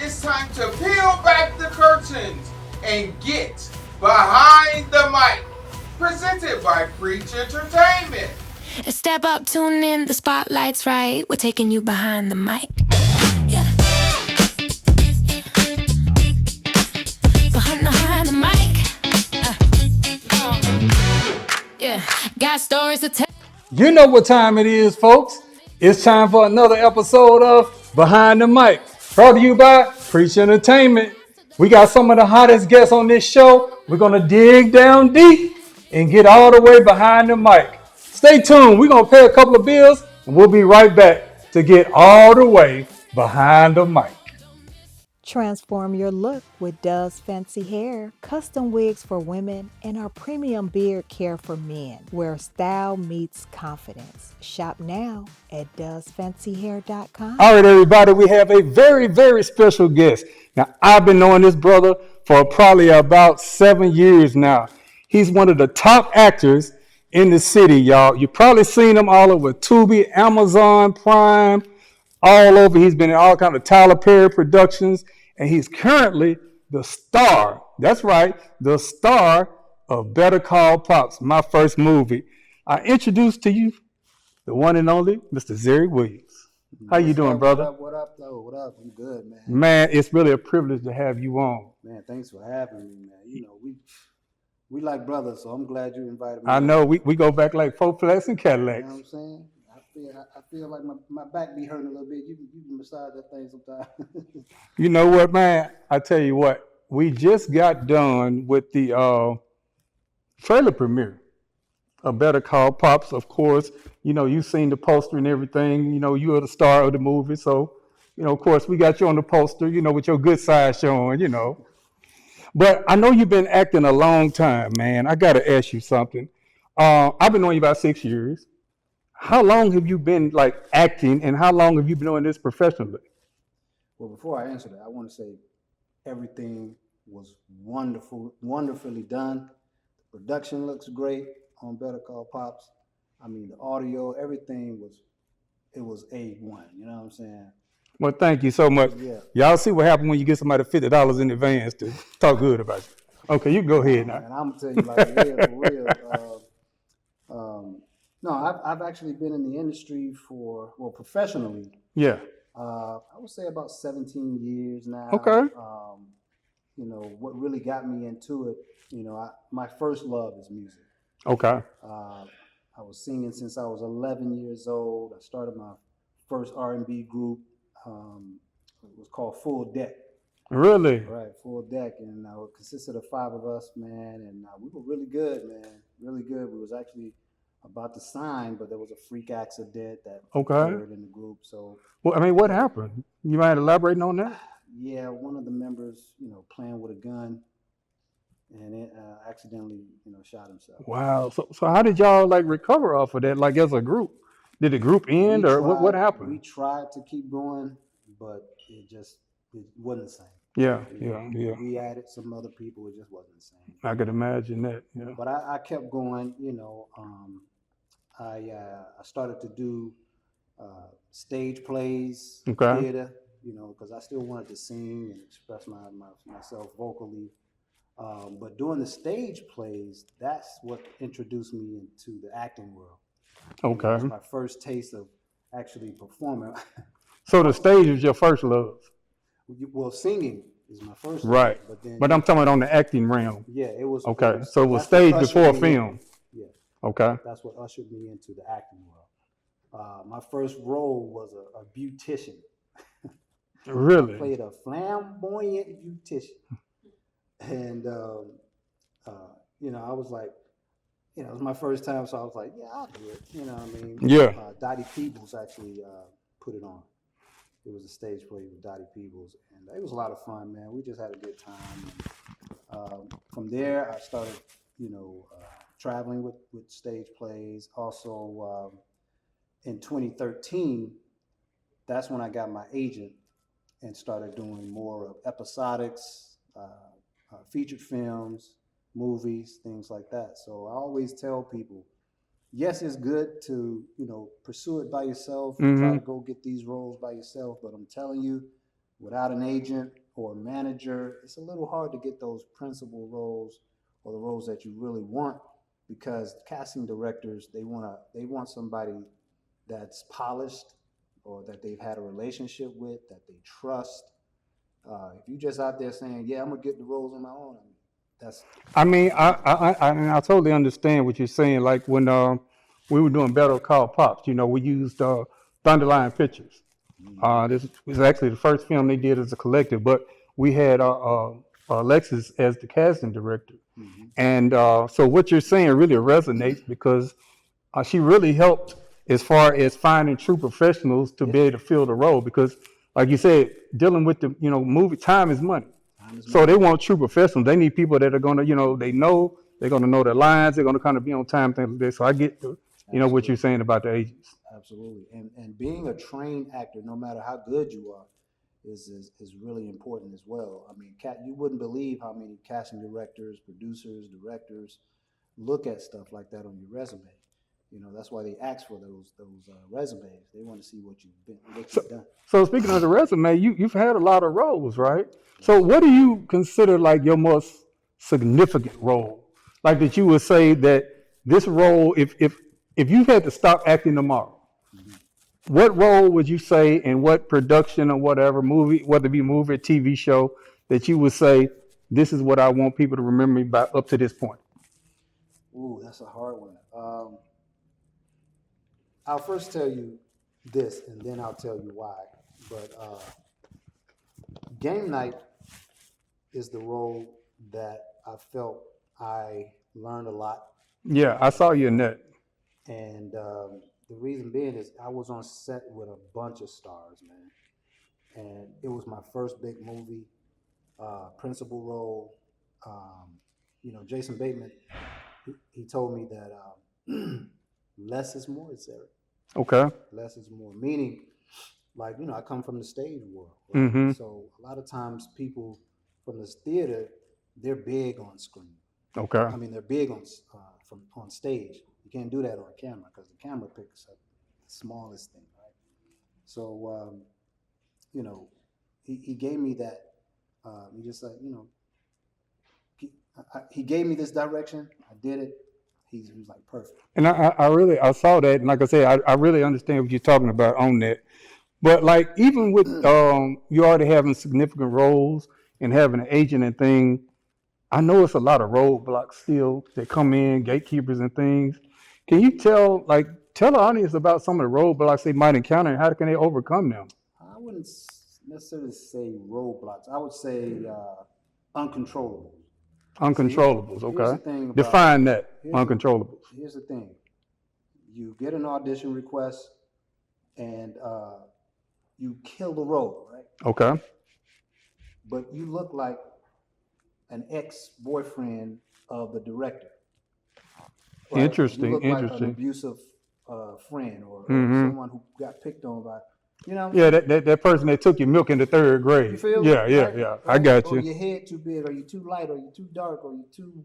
it's time to peel back the curtains and get behind the mic. Presented by Preach Entertainment. Step up, tune in, the spotlight's right. We're taking you behind the mic. Yeah. Behind the mic. Yeah. Got stories to tell. You know what time it is, folks. It's time for another episode of Behind the Mic, brought to you by Preach Entertainment. We got some of the hottest guests on this show. We're going to dig down deep and get all the way behind the mic. Stay tuned. We're going to pay a couple of bills, and we'll be right back to get all the way behind the mic. Transform your look with Dove's Fancy Hair, custom wigs for women, and our premium beard care for men, where style meets confidence. Shop now at dovesfancyhair.com. All right, everybody, we have a very, very special guest. Now, I've been knowing this brother for probably about 7 years now. He's one of the top actors in the city, y'all. You've probably seen him all over Tubi, Amazon Prime, all over. He's been in all kinds of Tyler Perry productions, and he's currently the star. That's right, the star of Better Call Pops, my first movie. I introduce to you the one and only Mr. Zeri Williams. How you doing, brother? What up, though? What up? I'm good, man. Man, it's really a privilege to have you on. Man, thanks for having me, man. You know, we like brothers, so I'm glad you invited me. I know we go back like Four Flats and You know Cadillacs. what I'm saying? I feel like my back be hurting a little bit. You can massage that thing sometimes. You know what, man? I tell you what, we just got done with the trailer premiere of Better Call Pops. Of course, you know, you've seen the poster and everything. You know, you are the star of the movie. So, you know, of course, we got you on the poster, you know, with your good side showing, you know. But I know you've been acting a long time, man. I got to ask you something. I've been knowing you about 6 years. How long have you been like acting, and how long have you been doing this professionally? Well, before I answer that, I want to say everything was wonderfully done. The production looks great on Better Call Pops. I mean, the audio, everything was A1. You know what I'm saying? Well, thank you so much. Yeah. Y'all see what happens when you get somebody $50 in advance to talk good about you. Okay, you can go ahead now. And I'm gonna tell you like it is for real. No, I've actually been in the industry professionally. Yeah. I would say about 17 years now. Okay. You know, what really got me into it, you know, my first love is music. Okay. I was singing since I was 11 years old. I started my first R&B group. It was called Full Deck. Really? Right, Full Deck, and it consisted of 5 of us, man, and we were really good, man, really good. We was actually about to sign, but there was a freak accident that occurred in the group. So, well, I mean, what happened? You mind elaborating on that? Yeah, one of the members, you know, playing with a gun, and it accidentally, you know, shot himself. Wow. So how did y'all like recover off of that? Like as a group, did the group end, or what happened? We tried to keep going, but it wasn't the same. Yeah. We added some other people. It just wasn't the same. I could imagine that. Yeah. But I kept going. You know, I started to do stage plays, Okay. theater. You know, because I still wanted to sing and express myself vocally. But doing the stage plays, that's what introduced me into the acting world. Okay. It was my first taste of actually performing. So the stage was your first love. Well, singing is my first love. Right. But I'm talking about on the acting realm. Yeah, it was. Okay. So it was stage before film. Yeah. Okay. That's what ushered me into the acting world. My first role was a beautician. Really? I played a flamboyant beautician. And, you know, I was like, you know, it was my first time, so I was like, yeah, I'll do it. You know what I mean? Yeah. Dottie Peebles actually put it on. It was a stage play with Dottie Peebles, and it was a lot of fun, man. We just had a good time. And, from there, I started, you know, traveling with stage plays. Also, in 2013, that's when I got my agent and started doing more of episodics, featured films, movies, things like that. So I always tell people, yes, it's good to, you know, pursue it by yourself, try to go get these roles by yourself, but I'm telling you, without an agent or a manager, it's a little hard to get those principal roles or the roles that you really want, because casting directors, they want somebody that's polished or that they've had a relationship with, that they trust. If you just out there saying, yeah, I'm gonna get the roles on my own, that's I mean, I totally understand what you're saying. Like when we were doing Better Call Pops, we used Thunderline Pictures. This was actually the first film they did as a collective, but we had Alexis as the casting director. And so what you're saying really resonates, because she really helped as far as finding true professionals to be able to fill the role. Because, like you said, dealing with the movie, time is money. So they want true professionals. They need people that are gonna, they're gonna know their lines. They're gonna kind of be on time, things like this. So I get what you're saying about the agents. Absolutely. And being a trained actor, no matter how good you are, is really important as well. I mean, you wouldn't believe how many casting directors, producers, directors look at stuff like that on your resume. That's why they ask for those resumes. They want to see what you've done. So speaking of the resume, you've had a lot of roles, right? So what do you consider like your most significant role? Like that you would say that this role, if you had to stop acting tomorrow, what role would you say in what production or whatever movie, whether it be movie or TV show, that you would say, this is what I want people to remember me by up to this point? Ooh, that's a hard one. I'll first tell you this, and then I'll tell you why. But Game Night is the role that I felt I learned a lot. Yeah, I saw you in that. And the reason being is I was on set with a bunch of stars, man. And it was my first big movie, principal role. Jason Bateman, he told me that less is more, et cetera. Okay. Less is more, meaning, like, I come from the stage world. Right? So a lot of times people from this theater, they're big on screen. Okay. I mean, they're big on stage. You can't do that on camera because the camera picks up the smallest thing, right? So, he gave me that. He just like, he gave me this direction. I did it. He was like perfect. And I saw that, and like I said, I really understand what you're talking about on that. But like even with you already having significant roles and having an agent and thing, I know it's a lot of roadblocks still that come in, gatekeepers and things. Can you tell the audience about some of the roadblocks they might encounter and how can they overcome them? I wouldn't necessarily say roadblocks. I would say uncontrollables. Uncontrollables, okay. Thing define that, uncontrollables. Here's the thing. You get an audition request and you kill the role, right? Okay. But you look like an ex-boyfriend of the director. Right? Interesting, you look interesting. like an abusive friend or someone who got picked on by, Yeah, that person that took your milk in the third grade. You feel? Yeah, Right? I got you. Or your head too big, or you too light, or you too dark, or you too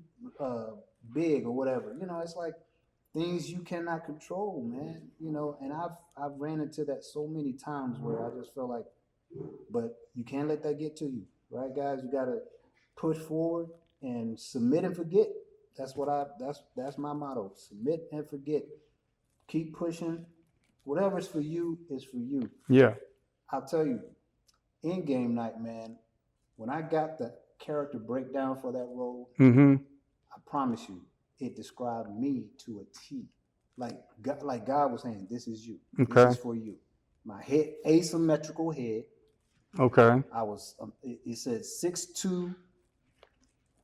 big, or whatever. It's like things you cannot control, man. And I've ran into that so many times where I just feel like, but you can't let that get to you, right, guys? You gotta push forward and submit and forget. That's my motto. Submit and forget. Keep pushing. Whatever's for you is for you. Yeah. I'll tell you, in Game Night, man, when I got the character breakdown for that role, I promise you, it described me to a T. Like God was saying, this is you. Okay. This is for you. My head, asymmetrical head. Okay. I was, it said 6'2".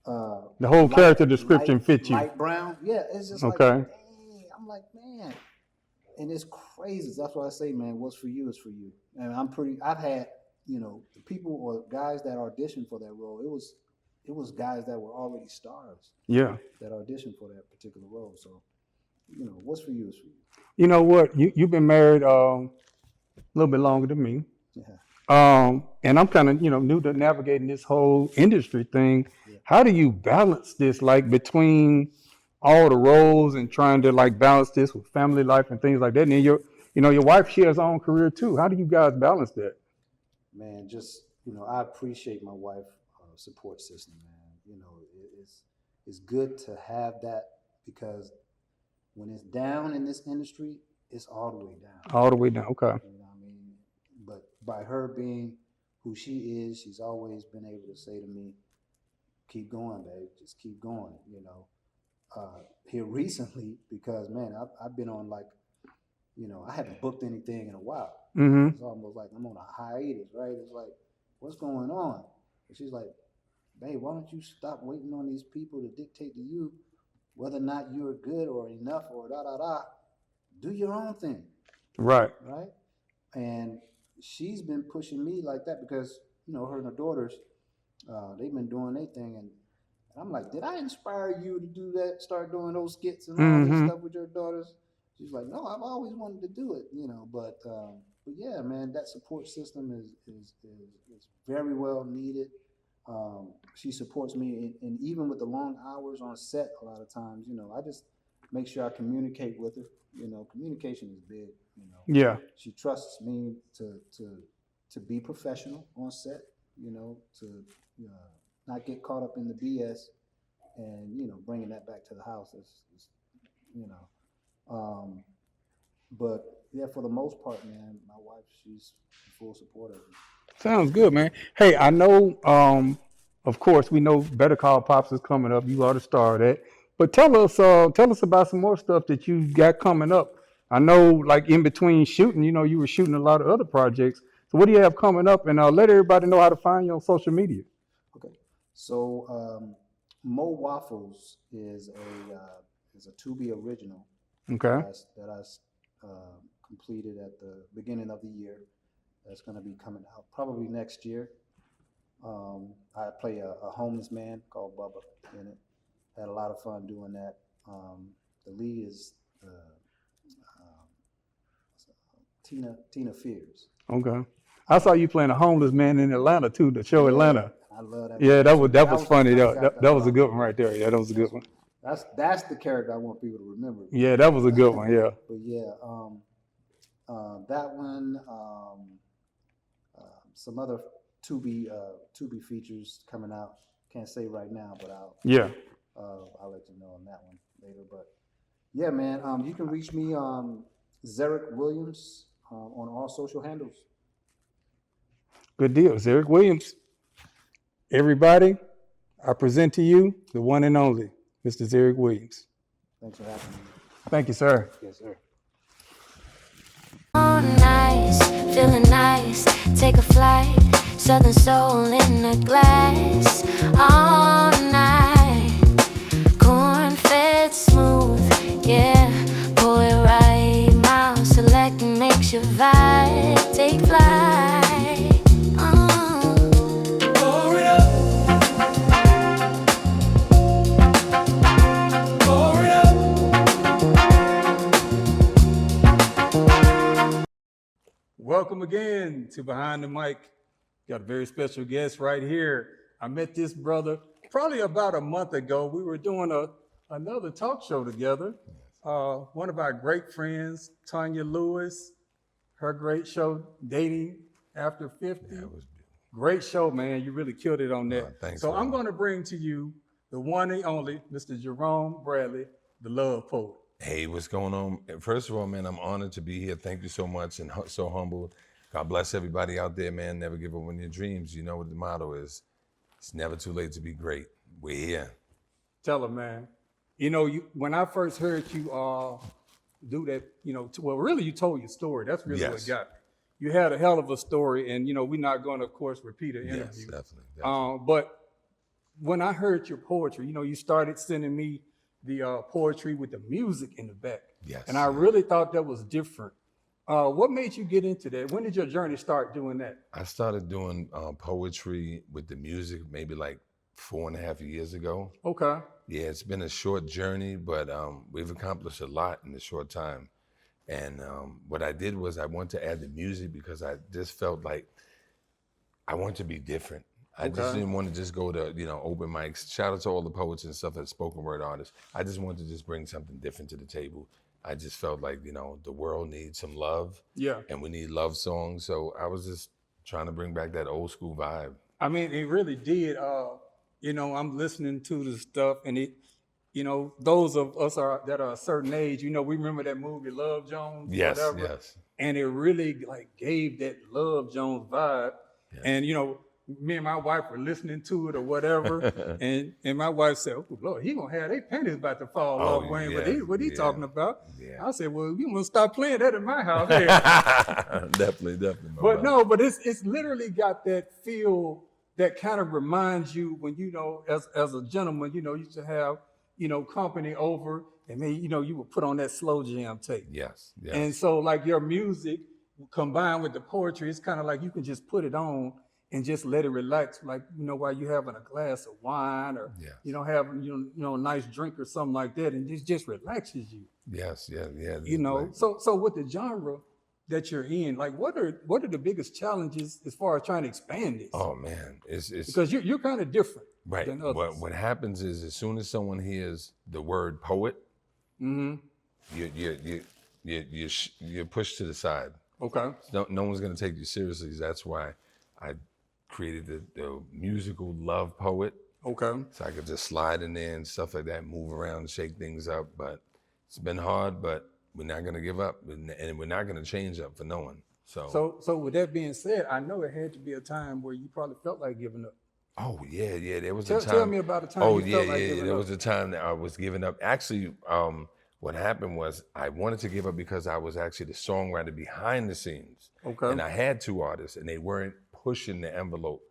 The whole character description fit you. Light brown. Yeah, it's just okay. Like, dang. I'm like, man. And it's crazy. That's why I say, man, what's for you is for you. And I've had, the people or guys that auditioned for that role, it was guys that were already stars. Yeah. That auditioned for that particular role. So, what's for you is for you. You know what? You've been married a little bit longer than me. Yeah. And I'm kind of, new to navigating this whole industry thing. Yeah. How do you balance this, between all the roles and trying to balance this with family life and things like that? And then your wife, she has her own career too. How do you guys balance that? Man, just, you know, I appreciate my wife support system, man. You know, it's good to have that because when it's down in this industry, it's all the way down. All the way down. Okay. You know what I mean? But by her being who she is, she's always been able to say to me, keep going, babe, just keep going, you know. Here recently, because man, I've been on like, you know, I haven't booked anything in a while. Mm-hmm. It's almost like I'm on a hiatus, right? It's like, what's going on? And she's like, babe, why don't you stop waiting on these people to dictate to you whether or not you're good or enough or da. Do your own thing. Right. Right. And she's been pushing me like that because, you know, her and her daughters, they've been doing their thing. And I'm like, did I inspire you to do that? Start doing those skits and all this stuff with your daughters? She's like, no, I've always wanted to do it, you know, but yeah, man, that support system is very well needed. She supports me, and even with the long hours on set, a lot of times, you know, I just make sure I communicate with her. You know, communication is big. You know, Yeah. she trusts me to be professional on set. You know, to not get caught up in the BS, and you know, bringing that back to the house. Is you know, but yeah, for the most part, man, my wife, she's in full support of me. Sounds good, man. Hey, I know, of course, we know Better Call Pops is coming up. You are the star of that. But tell us about some more stuff that you got coming up. I know, like in between shooting, you know, you were shooting a lot of other projects. So what do you have coming up? And let everybody know how to find you on social media. Okay, so Mo Waffles is a Tubi original. Okay. That I completed at the beginning of the year. That's going to be coming out probably next year. I play a homeless man called Bubba in it. Had a lot of fun doing that. The lead is Tina Fears. Okay. I saw you playing a homeless man in Atlanta too, the show Atlanta. I love that. Yeah, that was funny. That That was a good one right there. Yeah, that was a good one. That's the character I want people to remember. Yeah, that was a good one. Yeah. But yeah, that one, some other Tubi features coming out. Can't say right now, but I'll let you know on that one later. But yeah, man, you can reach me Zerick Williams on all social handles. Good deal, Zerick Williams. Everybody, I present to you the one and only Mr. Zerick Williams. Thanks for having me. Thank you, sir. Yes, sir. Oh, nice, feeling nice. Take a flight, Southern soul in a glass. All night, corn-fed smooth, yeah. Pour it right, mild select makes you vibe. Take flight. Pour it up. Pour it up. Welcome again to Behind the Mic. Got a very special guest right here. I met this brother probably about a month ago. We were doing another talk show together. One of our great friends, Tanya Lewis, her great show, Dating After 50. Yeah, it was Great show, man. You really killed it on that. Thanks. So I'm going to bring to you the one and only Mr. Jerome Bradley, the Love Poet. Hey, what's going on? First of all, man, I'm honored to be here. Thank you so much and so humbled. God bless everybody out there, man. Never give up on your dreams. You know what the motto is. It's never too late to be great. We're here. Tell her, man. You know, when I first heard you do that, you know, really you told your story. That's really what got me. You had a hell of a story, and, you know, we're not going to, of course, repeat an interview. Yes, definitely. But when I heard your poetry, you know, you started sending me the poetry with the music in the back. Yes. And I really thought that was different. What made you get into that? When did your journey start doing that? I started doing poetry with the music maybe like 4.5 years ago. Okay. Yeah, it's been a short journey, but we've accomplished a lot in a short time. And what I did was I wanted to add the music because I just felt like I want to be different. I just didn't want to just go to, you know, open mics. Shout out to all the poets and stuff that's spoken word artists. I just wanted to just bring something different to the table. I just felt like, you know, the world needs some love. Yeah. And we need love songs. So I was just trying to bring back that old school vibe. I mean, it really did. You know, I'm listening to the stuff, and it, you know, those of us that are a certain age, you know, we remember that movie Love Jones, Yes, whatever, yes. and it really like gave that Love Jones vibe. Yes. And you know, me and my wife were listening to it or whatever, and my wife said, "Oh Lord, he gonna have their panties about to fall Oh, off, Wayne. yeah, What he yeah, talking about?" yeah. I said, "Well, you gonna stop playing that in my house." Here. Definitely, my But brother. no, but it's literally got that feel that kind of reminds you when, you know, as a gentleman, you know, you used to have, you know, company over, and then, you know, you would put on that slow jam tape. Yes, yes. And so like your music combined with the poetry, it's kind of like you can just put it on and just let it relax, like, you know, while you're having a glass of wine or, Yes. you know, having, you know, a nice drink or something like that, and it just relaxes you. Yes, yeah, yeah. You know, like- so with the genre that you're in, like what are the biggest challenges as far as trying to expand this? oh man, it's Because you're kind of different right. than others. What happens is as soon as someone hears the word poet, Mm-hmm. you're pushed to the side. Okay. No one's gonna take you seriously. That's why I created the musical Love Poet, Okay. so I could just slide in there and stuff like that, move around, shake things up. But it's been hard, but we're not gonna give up, and we're not gonna change up for no one. So with that being said, I know it had to be a time where you probably felt like giving up. Oh yeah. There was Tell, a time. tell me about a time Oh you felt like yeah. giving There up. was a time that I was giving up. Actually, what happened was I wanted to give up because I was actually the songwriter behind the scenes, Okay. and I had two artists, and they weren't pushing the envelope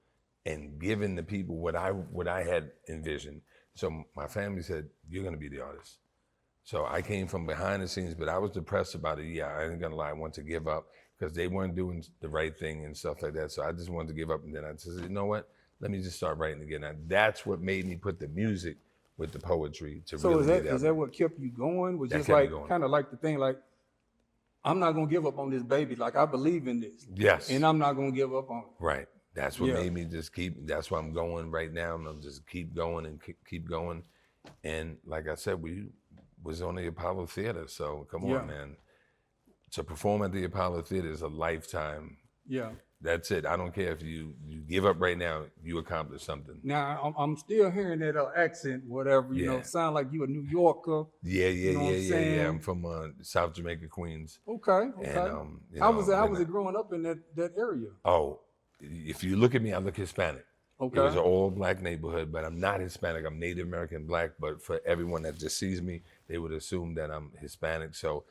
and giving the people what I had envisioned. So my family said, "You're gonna be the artist." So I came from behind the scenes, but I was depressed about it. Yeah, I ain't gonna lie, I wanted to give up because they weren't doing the right thing and stuff like that. So I just wanted to give up, and then I said, you know what? Let me just start writing again. And that's what made me put the music with the poetry to So really is that what kept you going? Was That just kept me like going. kind of like the thing, like I'm not gonna give up on this baby. Like I believe in this, Yes. and I'm not gonna give up on it. Right. That's what Yeah. made me just keep. That's why I'm going right now. And I'm just keep going and keep going. And like I said, we was on the Apollo Theater. So come Yeah. on, man. To perform at the Apollo Theater is a lifetime. Yeah. That's it. I don't care if you give up right now. You accomplish something. Now I'm still hearing that accent, whatever. You know, Yeah. sound like you a New Yorker. Yeah. You know what I'm saying? I'm from South Jamaica, Queens. Okay. And you How was know, it growing up in that area? Oh, if you look at me, I look Hispanic. Okay. It was an all black neighborhood, but I'm not Hispanic. I'm Native American black. But for everyone that just sees me, they would assume that I'm Hispanic. So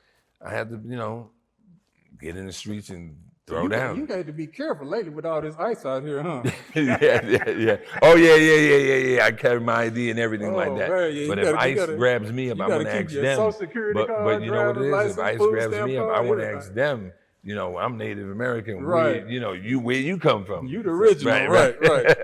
I had to, get in the streets and throw you down. You had to be careful lately with all this ice out here, huh? yeah. Oh yeah. I carry my ID and everything like Oh, that. man, yeah, but you if gotta- you ICE gotta- grabs me up, you I'm gotta gonna keep ask your them. Social Security but card, you know what it driver's is? license, If ICE food grabs stamp me up, card, I want to everything. ask them. I'm Native American. Right. Where you come from? You the original, right. right.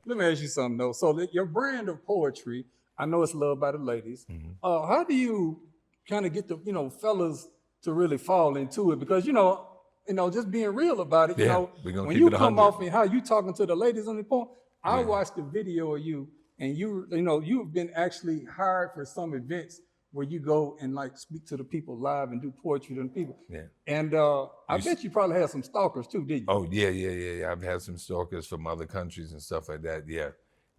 Let me ask you something though. So your brand of poetry, I know it's loved by the ladies. Mhm. How do you kind of get the fellas to really fall into it? Because just being real about it. Yeah, we're gonna when keep you it come 100. off and how you talking to the ladies on the phone, I Yeah. watched the video of you, and you've been actually hired for some events where you go and like speak to the people live and do poetry to the people. Yeah. And I bet you probably had some stalkers too, did you? Oh yeah. I've had some stalkers from other countries and stuff like that. Yeah,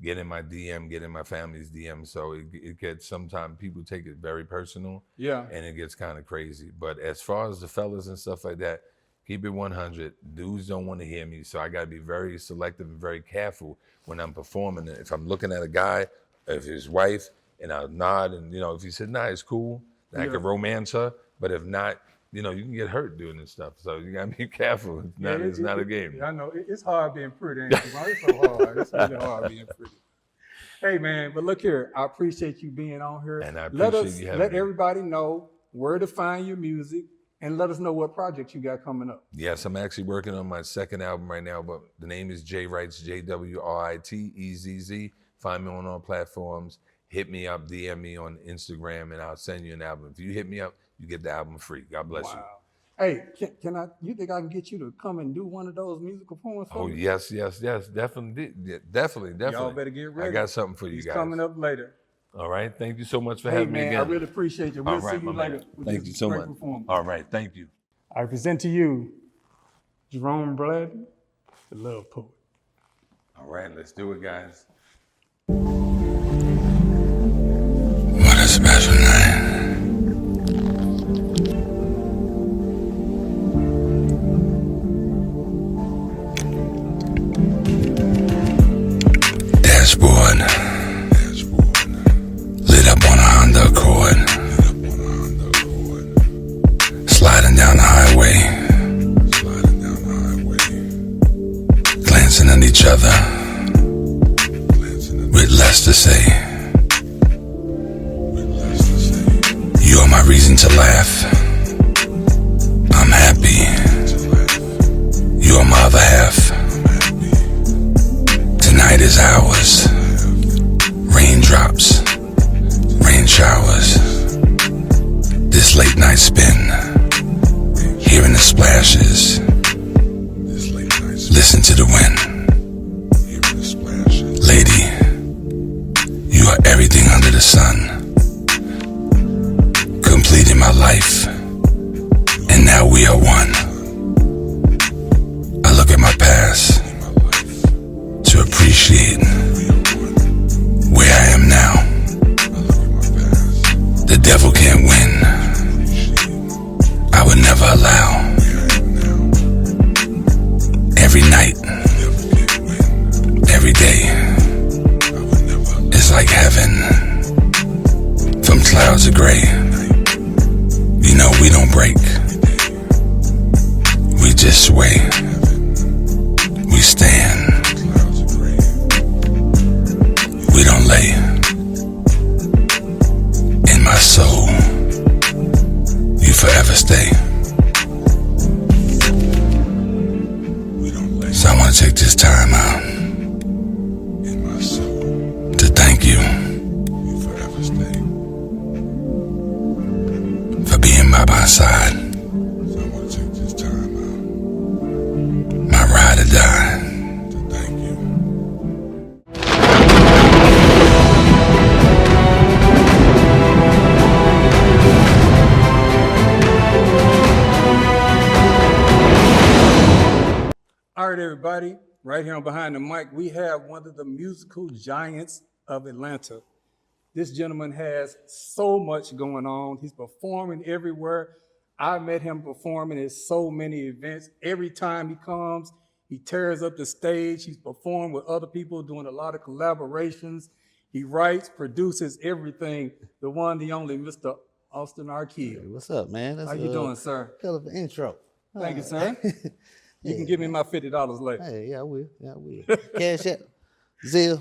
get in my DM, get in my family's DM. So it gets, sometimes people take it very personal, Yeah. and it gets kind of crazy. But as far as the fellas and stuff like that, keep it 100. Dudes don't want to hear me, so I got to be very selective and very careful when I'm performing. If I'm looking at a guy, if his wife, and I'll nod, and if he said, "Nah, it's cool," then I Yeah. can romance her. But if not, you can get hurt doing this stuff. So you gotta be careful. It's not a game. I know it's hard being pretty. Ain't it? It's so hard. It's really hard being pretty. Hey man, but look here. I appreciate you being on here. And I let appreciate you having let me. everybody know where to find your music, and let us know what projects you got coming up. Yes, I'm actually working on my second album right now, but the name is Jay Writes, JWRITEZZ. Find me on all platforms. Hit me up, DM me on Instagram, and I'll send you an album. If you hit me up, you get the album free. God bless you. Wow. Hey, can I? You think I can get you to come and do one of those musical poems for Oh me? yes, definitely, yeah, definitely. Y'all better get ready. I got something for you He's guys. coming up later. All right, thank you so much for Hey having me man, again. I really appreciate you. We'll All see right, you my man. later. with Thank this you so great much. performance. All right, thank you. I present to you Jerome Bladden The Love Poet. All right, let's do it, guys. What a special night. Dashboard. Lit up on a Honda Accord. Sliding down the highway. Glancing at each other. With less to say. You are my reason to laugh. I'm happy. You are my other half. Tonight is ours. Raindrops, rain showers. This late night spin. Hearing the splashes. Listen to the wind. Lady, you are everything under the sun. Completing my life. And now we are one. I look at my past to appreciate where I am now. The devil can't win. I would never allow. Every night, every day, it's like heaven. From clouds of gray, you know we don't break. We just sway. We stand. We don't lay. In my soul, you forever stay. So I want to take this time out to thank you for being by my side. My ride or die. All right, everybody, right here on Behind the Mic, we have one of the musical giants of Atlanta. This gentleman has so much going on. He's performing everywhere. I met him performing at so many events. Every time he comes, he tears up the stage. He's performed with other people, doing a lot of collaborations. He writes, produces everything. The one, the only, Mr. Austin Arquille. What's up, man? That's How you doing, sir? Hell of an intro. Thank you, sir. You can give me my $50 later. Hey, yeah, I will. Yeah, I will. Cash App, Zelle.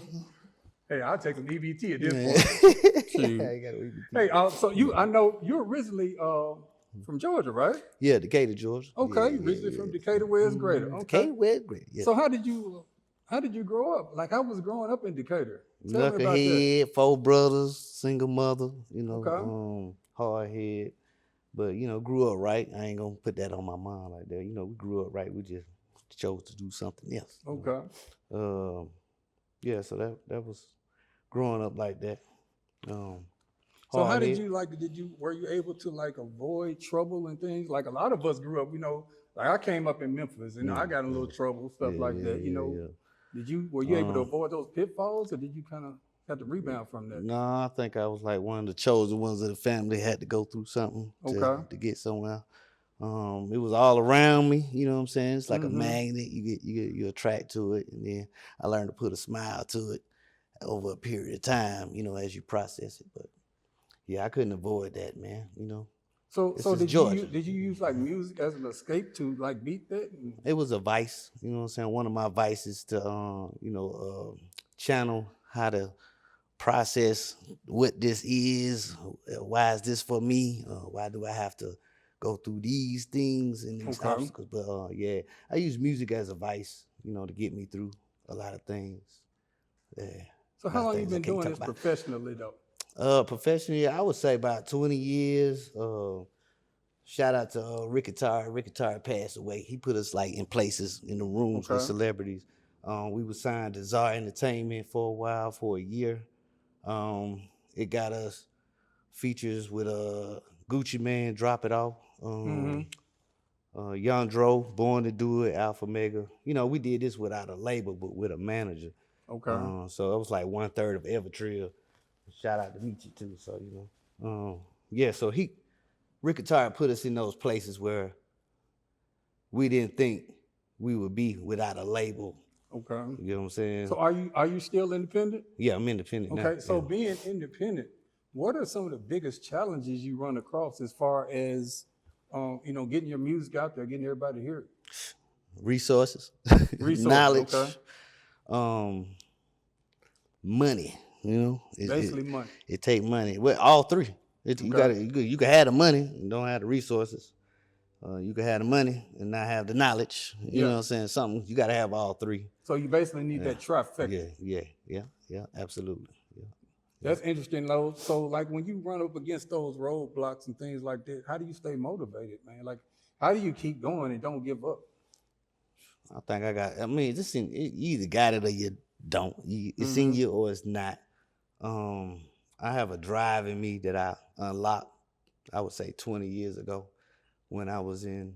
Hey, I'll take some EBT at this point. Shoot. I got EBT. Hey, so I know you're originally from Georgia, right? Yeah, Decatur, Georgia. Okay, Yeah, you originally from Decatur, where it's greater. Okay. Decatur, where it's greater. Yeah. So how did you grow up? Like I was growing up in Decatur. Tell me about that. Knucklehead, 4 brothers, single mother. You know, Okay. hard head. But, you know, grew up right. I ain't gonna put that on my mom like that. You know, we grew up right. We just chose to do something else. Okay. Yeah, so that was growing up like that. So how hard did head. you were you able to like avoid trouble and things? Like a lot of us grew up, like I came up in Memphis and I got in a little trouble, stuff like that. Were you able to avoid those pitfalls, or did you kind of have to rebound from that? No, I think I was like one of the chosen ones of the family that had to go through something to get somewhere. It was all around me, you know what I'm saying? It's like a magnet. You attract to it, and then I learned to put a smile to it over a period of time, you know, as you process it. But yeah, I couldn't avoid that, man. You know. So This is did Georgia. you use like music as an escape to like beat that? It was a vice, you know what I'm saying? One of my vices to, channel how to process what this is. Why is this for me? Why do I have to go through these things and these obstacles? But yeah, I use music as a vice, you know, to get me through a lot of things. Yeah. So how long you been doing this professionally though? Professionally, I would say about 20 years. Shout out to Rick Atari. Rick Atari passed away. He put us like in places in the rooms with celebrities. We were signed to Czar Entertainment for a while, for a year. It got us features with Gucci Mane, Drop It Off. Young Dro, Born to Do It, Alpha Mega. You know, we did this without a label, but with a manager. Okay. So it was like 1/3 of Evertrill. Shout out to Michi too. So, you know, yeah, so Rick Atari put us in those places where we didn't think we would be without a label. Okay. You know what I'm saying? So are you still independent? Yeah, I'm independent now. Okay. So yeah. being independent, what are some of the biggest challenges you run across as far as you know, getting your music out there, getting everybody to hear it? Resources, knowledge, money. You know, Basically money. It take money. Well, all three. You can have the money and don't have the resources. You can have the money and not have the knowledge. You know what I'm saying? Something you got to have all three. So you basically need that trifecta. Yeah, absolutely. Yeah. That's interesting, though. So, like, when you run up against those roadblocks and things like that, how do you stay motivated, man? Like, how do you keep going and don't give up? I think you either got it or you don't. It's in you or it's not. I have a drive in me that I unlocked, I would say 20 years ago when I was in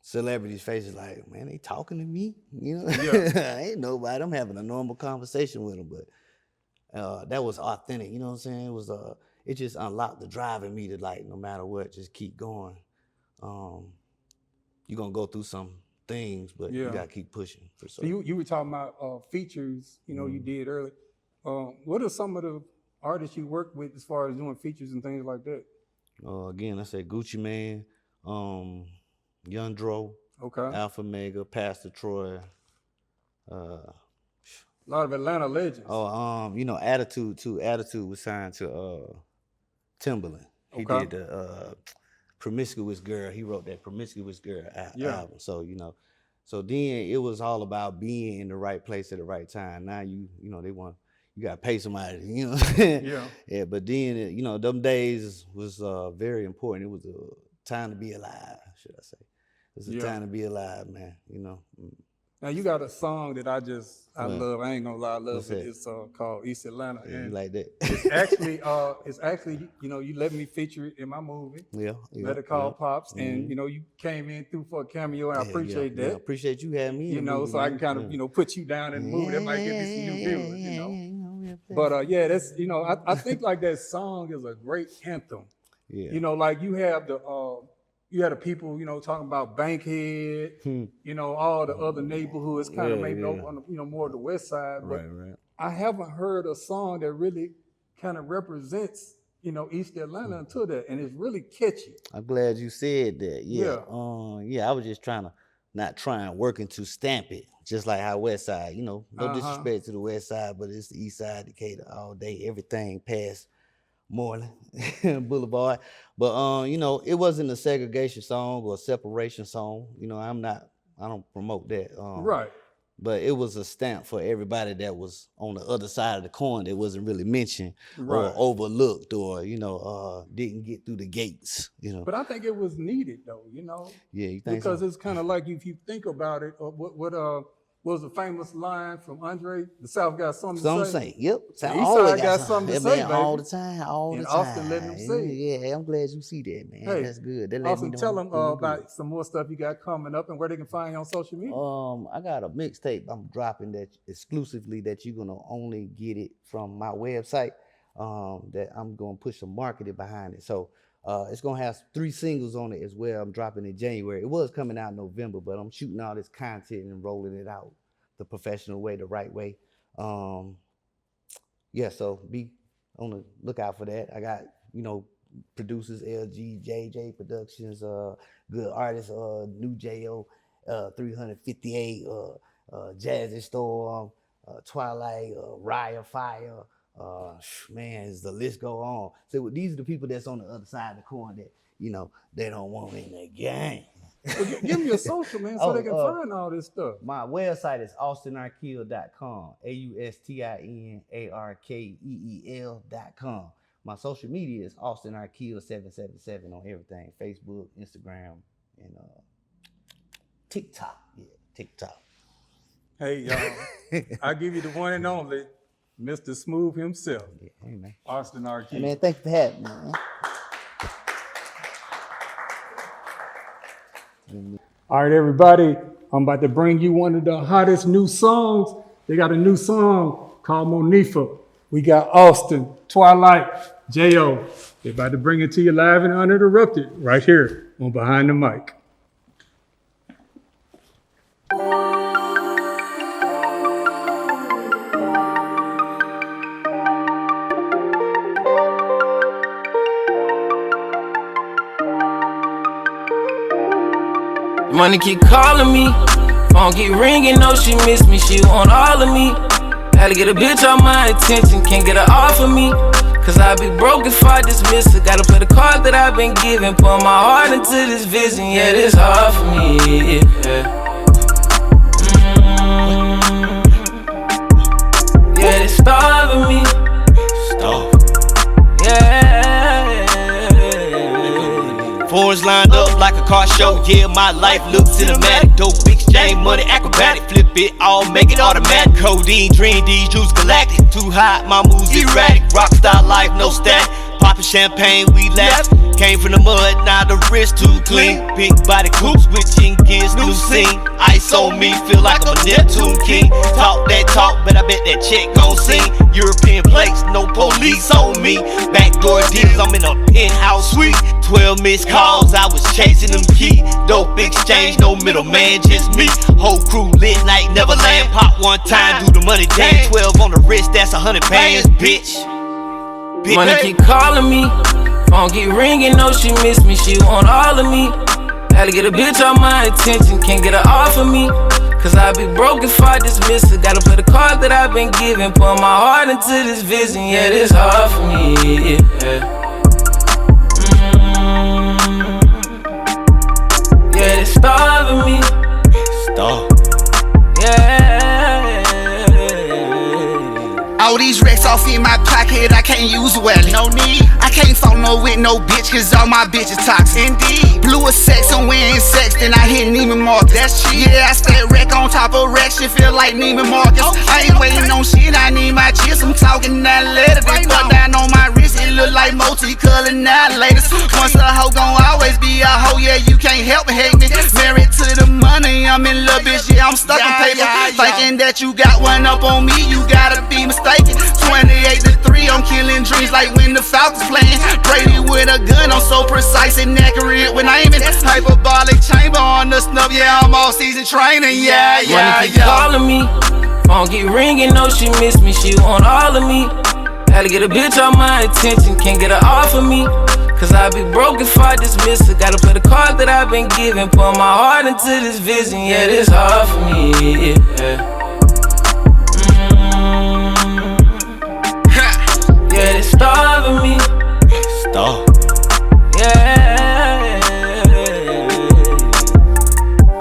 celebrities' faces like, man, they talking to me? You know? Yeah. Ain't nobody. I'm having a normal conversation with them, but that was authentic. You know what I'm saying? It was it just unlocked the drive in me to, like, no matter what, just keep going. You're gonna go through some things, but you gotta keep pushing for sure. So you were talking about features, you know, you did earlier. What are some of the artists you work with as far as doing features and things like that? Again, I said Gucci Mane, Young Dro, Alpha Mega, Pastor Troy. A lot of Atlanta legends. You know, Attitude too. Attitude was signed to Timberland. He did the Promiscuous Girl. He wrote that Promiscuous Girl album. So, you know, so then it was all about being in the right place at the right time. Now you gotta pay somebody, you know. Yeah. But then, you know, them days was very important. It was a time to be alive, should I say? It was a time to be alive, man. You know. Now you got a song that I love. I ain't gonna lie, I love it. It's called East Atlanta. Yeah, you like that? It's actually, you know, you let me feature it in my movie. Yeah. Better Call Pops, and you know, you came in through for a cameo, and I appreciate that. I appreciate you having me. You know, so I can kind of, you know, put you down in the movie. That might give me some new viewers, you know. But that's, you know, I think like that song is a great anthem. Yeah. You know, like you have the people, you know, talking about Bankhead, you know, all the other neighborhoods kind of maybe on the, you know, more of the west side. But I haven't heard a song that really kind of represents, you know, East Atlanta until that, and it's really catchy. I'm glad you said that. Yeah. I was just working to stamp it, just like how West Side, you know, no disrespect to the West Side, but it's the East Side, Decatur all day, everything past Moreland Boulevard. But you know, it wasn't a segregation song or a separation song. You know, I don't promote that. Right. But it was a stamp for everybody that was on the other side of the coin that wasn't really mentioned or overlooked or, you know, didn't get through the gates, you know. But I think it was needed though, you know. Yeah, you think because so? It's kind of like if you think about it, what was the famous line from Andre? The South got something to say. Yep. The East Side got something to say, baby. All the time, all the time. Austin letting them say it. Yeah, I'm glad you see that, man. Hey, that's good. That Austin, tell them about some more stuff you got coming up and where they can find you on social media. I got a mixtape I'm dropping that exclusively that you're gonna only get it from my website. That I'm gonna push some marketing behind it. So it's gonna have 3 singles on it as well. I'm dropping in January. It was coming out in November, but I'm shooting all this content and rolling it out the professional way, the right way. So be on the lookout for that. I got, you know, producers, LG, JJ Productions, good artists, New J.O., 358, Jazzy Storm, Twilight, Raya Fire, man, the list go on. So these are the people that's on the other side of the coin that, you know, they don't want in the game. Well, give me your social, man, so they can find all this stuff. My website is austinarkeel.com, AustinArkeel.com. My social media is austinarkeel777 on everything, Facebook, Instagram, and TikTok. Yeah, TikTok. Hey, y'all, I give you the one and only Mr. Smooth himself, hey, man. Austin Arkeel. Hey, man, thank you for having me, man. All right, everybody, I'm about to bring you one of the hottest new songs. They got a new song called Monifa. We got Austin, Twilight, J.O. They're about to bring it to you live and uninterrupted right here on Behind the Mic. Money keep calling me, phone keep ringing, no she miss me, she want all of me. Had to get a bitch on my attention, can't get her off of me. Cause I be broke if I dismiss her, gotta play the card that I've been given. Put my heart into this vision, yeah, it's hard for me, yeah. Yeah, they starving me, Fours lined up like a car show, yeah, my life looks cinematic. Dope exchange, money acrobatic, flip it all, make it automatic. Codeine, dream, these juice galactic. Too hot, my moves erratic. Rockstar life, no static. Poppin' champagne, we laugh. Came from the mud, now the wrist too clean. Big body coupe, switching gears, new scene. Ice on me, feel like I'm a Neptune king. Talk that talk, but I bet that check gon' sing. European plates, no police on me. Backdoor deals, I'm in a penthouse suite. 12 missed calls, I was chasing them key. Dope exchange, no middleman, just me. Whole crew lit like Neverland. Pop one time, do the money dance. 12 on the wrist, that's 100 bands, bitch. Money keep calling me, phone keep ringing, no she miss me, she want all of me. Had to get a bitch on my attention, can't get her off of me. Cause I be broke if I dismiss her, gotta play the card that I've been given. Put my heart into this vision, yeah, it's hard for me, yeah. Yeah, they starving me, all these racks off in my pocket, I can't use well. No need. I can't fall no with no bitch, cause all my bitches toxic. Indeed. Blue a sex and we ain't sex, then I hit Neiman Marcus. That's shit. Yeah, I stay wreck on top of wreck, shit feel like Neiman Marcus. I ain't waiting on shit, I need my chips. I'm talking that letter. They put down on my wrist, it look like multicolored annihilators. Once a hoe gon' always be a hoe, yeah, you can't help but hate me. Married to the money, I'm in love, bitch, yeah, I'm stuck on paper. Thinking that you got one up on me, you gotta be mistaken. 28 to 3, I'm killing dreams like when the Falcons playing. Brady with a gun, I'm so precise and accurate when aiming. Hyperbolic chamber on the snub, yeah, I'm all season training, yeah. Money keep calling me, phone keep ringing, no she miss me, she want all of me. Had to get a bitch on my attention, can't get her off of me. Cause I be broke if I dismiss her, gotta play the card that I've been given. Put my heart into this vision, yeah, it's hard for me, yeah. Yeah, they starving me, yeah.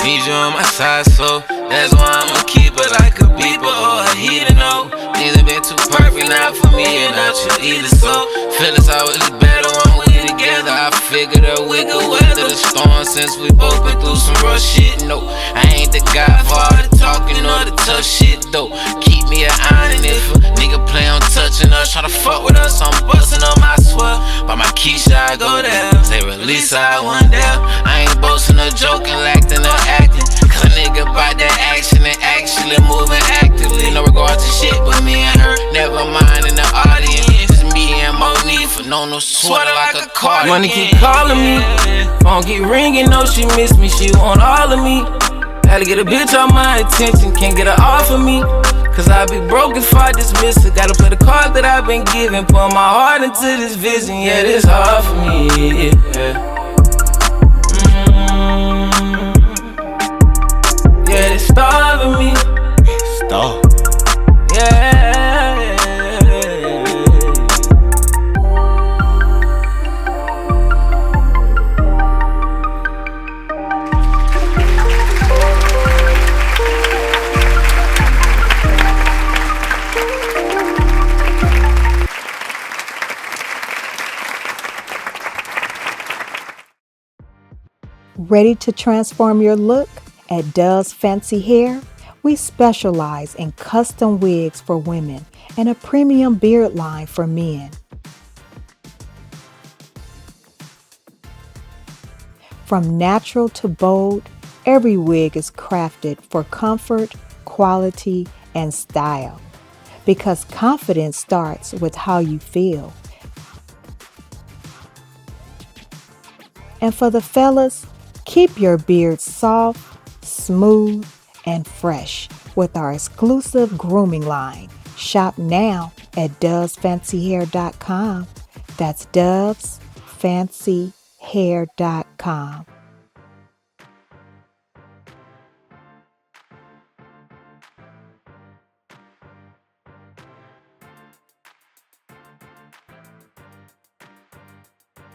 Need you on my side, so that's why I'ma keep it like a beeper or a heater, no. Things have been too perfect now for me and not you either, so feelings always better when we together. I figured that we could weather the storm since we both been through some rough shit. No, I ain't the guy for all the talking or the tough shit though. Keep me an eye, and if a nigga play on touching us, try to fuck with us, I'm busting them, I swear. By my Keisha, I go down. Say release, I one down. I ain't boasting or joking, acting or acting. Cause a nigga bout that action and actually moving actively. No regard to shit but me and her, never mind in the audience. Just me and Monifa, no sweater like a cardigan. Money keep calling me, phone keep ringing, no she miss me, she want all of me. Had to get a bitch on my attention, can't get her off of me. Cause I be broke if I dismiss her, gotta play the card that I've been given. Put my heart into this vision, yeah, it's hard for me, yeah. Yeah, they starving me, yeah. Ready to transform your look? At Does Fancy Hair, we specialize in custom wigs for women and a premium beard line for men. From natural to bold, every wig is crafted for comfort, quality, and style. Because confidence starts with how you feel. And for the fellas, keep your beard soft, smooth, and fresh with our exclusive grooming line. Shop now at dovesfancyhair.com. That's dovesfancyhair.com.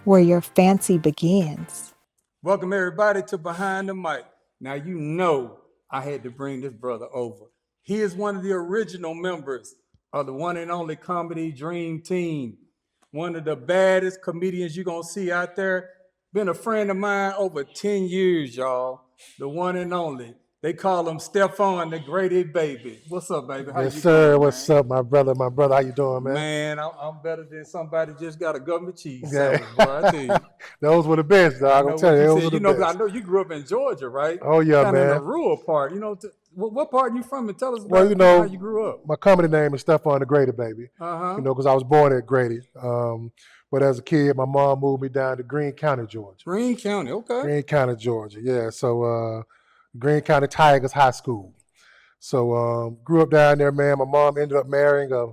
Where your fancy begins. Welcome everybody to Behind the Mic. Now you know I had to bring this brother over. He is one of the original members of the one and only Comedy Dream Team. One of the baddest comedians you're gonna see out there. Been a friend of mine over 10 years, y'all. The one and only. They call him Stephon the Grady Baby. What's up, baby? How Yes, you sir. doing, What's man? up, my brother? My brother, how you doing, man? Man, I'm better than somebody just got a government cheese Yeah. sandwich, bro. I tell you. Those were the best, dog. I'm telling you, those were the But I best. know you grew up in Georgia, right? Oh, yeah, Kind of in man. the rural part. You know, what part you from? And tell us Well, about you know, how you grew up. my comedy name is Stephon the Grady Baby. Uh-huh. You know, because I was born at Grady. But as a kid, my mom moved me down to Greene County, Georgia. Greene County, okay. Greene County, Georgia. Yeah. So Greene County Tigers High School. So grew up down there, man. My mom ended up marrying a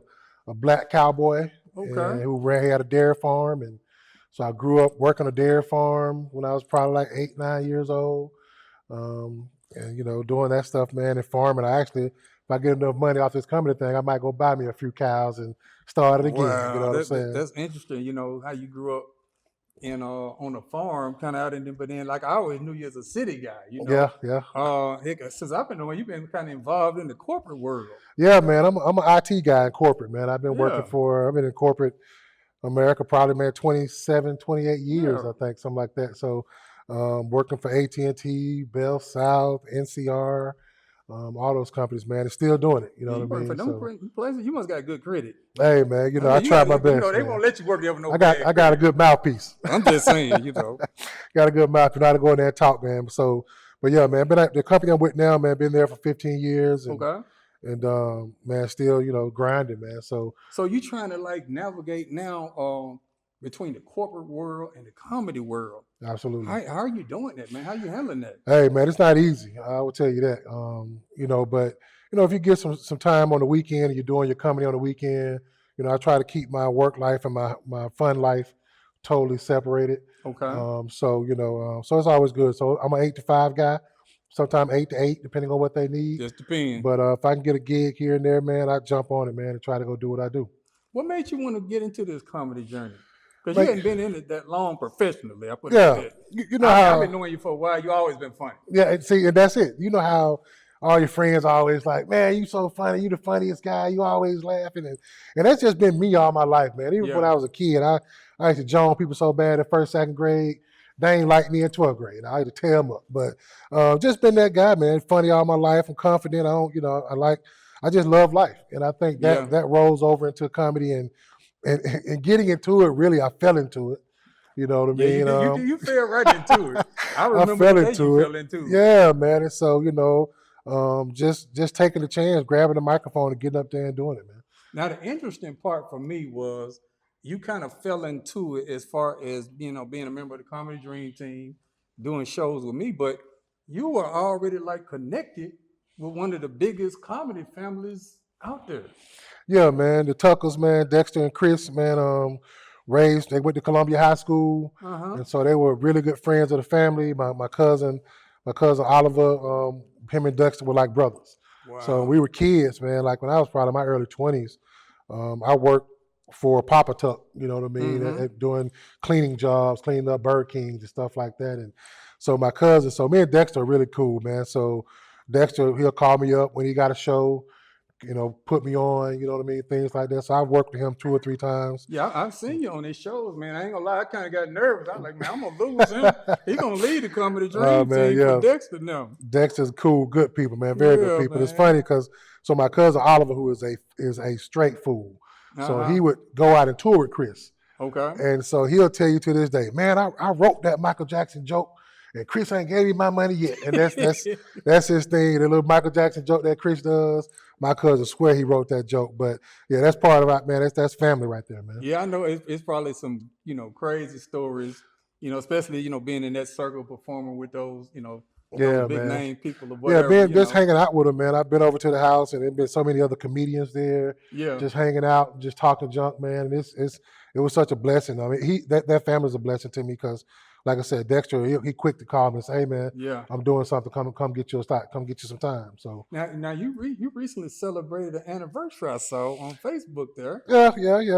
black cowboy Okay. he had a dairy farm, and so I grew up working a dairy farm when I was probably like 8, 9 years old, and you know, doing that stuff, man, and farming. I actually, if I get enough money off this comedy thing, I might go buy me a few cows and start it again. Wow, You know what I'm saying? that's interesting. You know how you grew up in on a farm, kind of out in there, but then like I always knew you as a city guy. You know. Yeah. Heck, since I've been knowing you've been kind of involved in the corporate world. Yeah, man. I'm an IT guy in corporate, man. I've been Yeah. I've been in corporate America probably, man, 27, 28 years, Yeah. I think, something like that. So working for AT&T, Bell South, NCR, all those companies, man, and still doing it. You know you what I work mean? for them places, you must got good credit. Hey, man, you know, I mean, try my you best. know, they man. won't let you work there with no I bad got a credit. good mouthpiece. I'm just saying, you know. Got a good mouth. You know how to go in there and talk, man. So, but yeah, man, been at the company I'm with now, man, been there for 15 years. And, Okay. and man, still, you know, grinding, man. So you trying to like navigate now between the corporate world and the comedy world. absolutely. How are you doing that, man? How you handling that? Hey, man, it's not easy. I will tell you that. You know, but you know, if you get some time on the weekend and you're doing your comedy on the weekend, you know, I try to keep my work life and my fun life totally separated. Okay. So you know, so it's always good. So I'm an 8 to 5 guy, sometimes 8 to 8, depending on what they need. Just depends. But if I can get a gig here and there, man, I jump on it, man, and try to go do what I do. What made you want to get into this comedy journey? Because Like- you hadn't been in it that long professionally. I put it Yeah, like that. you know I've how. been knowing you for a while. You always been funny. Yeah, and see, and that's it. You know how all your friends are always like, man, you so funny, you the funniest guy, you always laughing. And that's just been me all my life, man. Even when Yeah. I was a kid, I used to join people so bad in first, second grade, they ain't like me in 12th grade. I had to tear them up. But just been that guy, man. Funny all my life. I'm confident. I don't, you know, I just love life. And I think that Yeah. that rolls over into comedy and getting into it, really, I fell into it. You know what I Yeah, mean? you fell right into it. I remember fell the day into you it. fell into it. Yeah, man. And so, you know, just taking the chance, grabbing the microphone and getting up there and doing it, man. Now, the interesting part for me was you kind of fell into it as far as, you know, being a member of the Comedy Dream Team, doing shows with me, but you were already like connected with one of the biggest comedy families out there. Yeah, man. The Tuckers, man, Dexter and Chris, man, they went to Columbia High School. Uh-huh. And so they were really good friends of the family. My cousin Oliver, him and Dexter were like brothers. Wow. So we were kids, man. Like when I was probably in my early 20s, I worked for Papa Tuck, you know what I mean, Mhm. doing cleaning jobs, cleaning up Burger Kings and stuff like that. And so me and Dexter are really cool, man. So Dexter, he'll call me up when he got a show, you know, put me on, you know what I mean, things like that. So I've worked with him 2 or 3 times. Yeah, I've seen you on these shows, man. I ain't gonna lie, I kind of got nervous. I was like, man, I'm gonna lose him. He gonna lead the Comedy Dream Oh, man, Team yeah. for Dexter now. Dexter's cool, good people, man, very Yeah, good people. It's man. funny because so my cousin Oliver, who is a straight fool, so Uh-huh. he would go out and tour with Chris. Okay. And so he'll tell you to this day, man, I wrote that Michael Jackson joke and Chris ain't gave me my money yet. And that's his thing. The little Michael Jackson joke that Chris does. My cousin swear he wrote that joke. But yeah, that's part of it, man. That's family right there, man. Yeah, I know it's probably some, crazy stories, especially, being in that circle performing with those, those big name people or whatever. Yeah, just hanging out with them, man. I've been over to the house and there's been so many other comedians there. Yeah. Just hanging out and just talking junk, man. And it was such a blessing. I mean, that family's a blessing to me because, like I said, Dexter, he quick to call me and say, hey, man, yeah, I'm doing something. Come get you a stop. Come get you some time. So now you recently celebrated an anniversary, I saw on Facebook there. Yeah.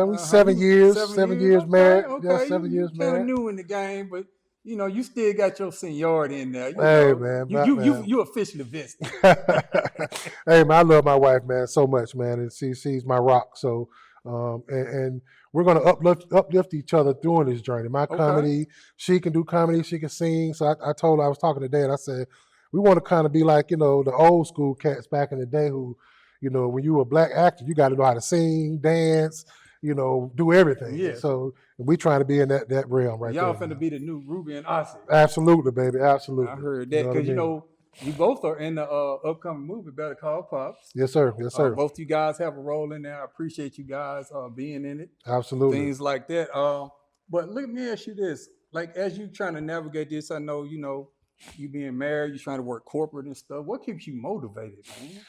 We 7 years, 7 years married. Okay. Yeah, 7 years married. Kind of new in the game, but you still got your seniority in there. Man, you officially vested. Hey, man, I love my wife, man, so much, man, and she's my rock. So, and we're gonna uplift each other during this journey. My comedy, she can do comedy, she can sing. So I told her, I was talking today, and I said, we want to kind of be like, the old school cats back in the day who, when you were a black actor, you got to know how to sing, dance, do everything. Yeah. So we trying to be in that realm right Y'all there. Y'all finna be the new Ruby and Ossie. Absolutely, baby. Absolutely. I heard that because you both are in the upcoming movie Better Call Pops. Yes, sir. Yes, sir. Both you guys have a role in there. I appreciate you guys being in it. Absolutely. Things like that. But let me ask you this: like, as you trying to navigate this, I know you being married, you're trying to work corporate and stuff. What keeps you motivated, man?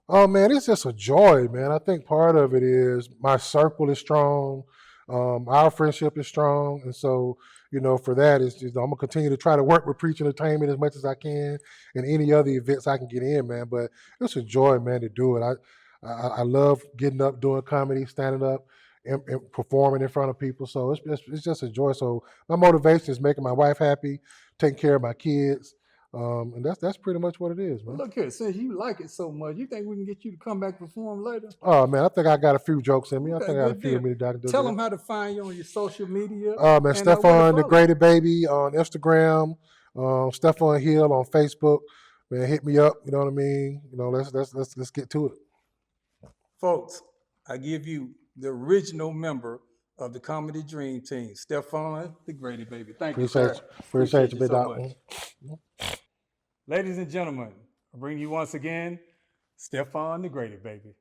Oh, man, it's just a joy, man. I think part of it is my circle is strong. Our friendship is strong. And so, for that, it's just, I'm going to continue to try to work with Preach Entertainment as much as I can and any other events I can get in, man. But it's a joy, man, to do it. I love getting up, doing comedy, standing up and performing in front of people. So it's just a joy. So my motivation is making my wife happy, taking care of my kids. And that's pretty much what it is, man. Look here, since you like it so much, you think we can get you to come back and perform later? Oh, man, I think I got a few jokes in me. I think I got a few in me that I can do. Tell them how to find you on your social media. Man, Stephon the Grady Baby on Instagram, Stephon Hill on Facebook. Man, hit me up. You know what I mean? Let's get to it. Folks, I give you the original member of the Comedy Dream Team, Stephon the Grady Baby. Thank you, sir. Appreciate you, big dog. Ladies and gentlemen, I bring you once again, Stephon the Grady Baby.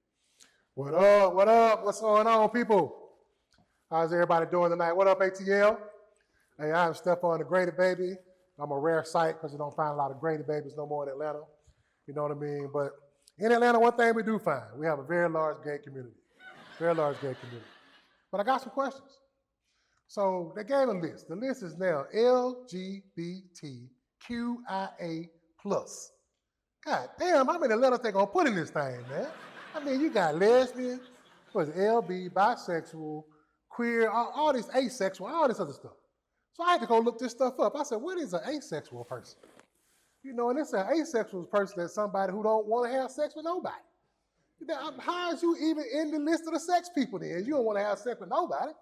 What up? What up? What's going on, people? How's everybody doing tonight? What up, ATL? Hey, I'm Stephon the Grady Baby. I'm a rare sight because you don't find a lot of Grady Babies no more in Atlanta. You know what I mean? But in Atlanta, one thing we do find, we have a very large gay community. Very large gay community. But I got some questions. So they gave a list. The list is now LGBTQIA+. God damn, how many letters they gonna put in this thing, man? I mean, you got lesbian, what is it, LB, bisexual, queer, all this asexual, all this other stuff. So I had to go look this stuff up. I said, what is an asexual person? And it's an asexual person that's somebody who don't want to have sex with nobody. How is you even in the list of the sex people then? You don't want to have sex with nobody.